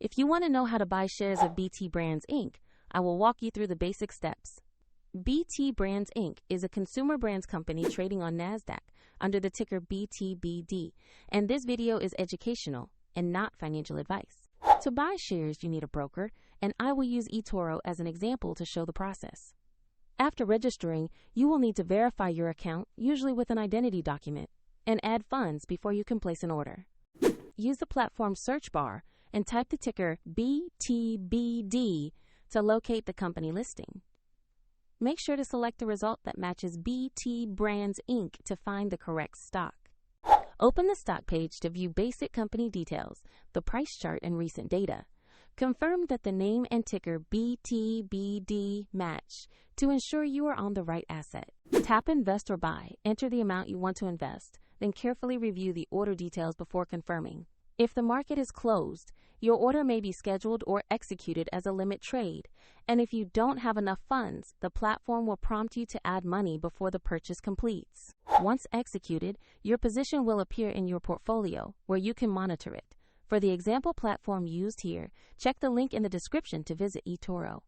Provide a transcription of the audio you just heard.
If you want to know how to buy shares of BT Brands Inc., I will walk you through the basic steps. BT Brands Inc. is a consumer brands company trading on NASDAQ under the ticker BTBD, and this video is educational and not financial advice. To buy shares, you need a broker, and I will use eToro as an example to show the process. After registering, you will need to verify your account, usually with an identity document, and add funds before you can place an order. Use the platform search bar and type the ticker BTBD to locate the company listing. Make sure to select the result that matches BT Brands Inc. to find the correct stock. Open the stock page to view basic company details, the price chart, and recent data. Confirm that the name and ticker BTBD match to ensure you are on the right asset. Tap Invest or Buy, enter the amount you want to invest, then carefully review the order details before confirming. If the market is closed, your order may be scheduled or executed as a limit trade, and if you don't have enough funds, the platform will prompt you to add money before the purchase completes. Once executed, your position will appear in your portfolio, where you can monitor it. For the example platform used here, check the link in the description to visit eToro.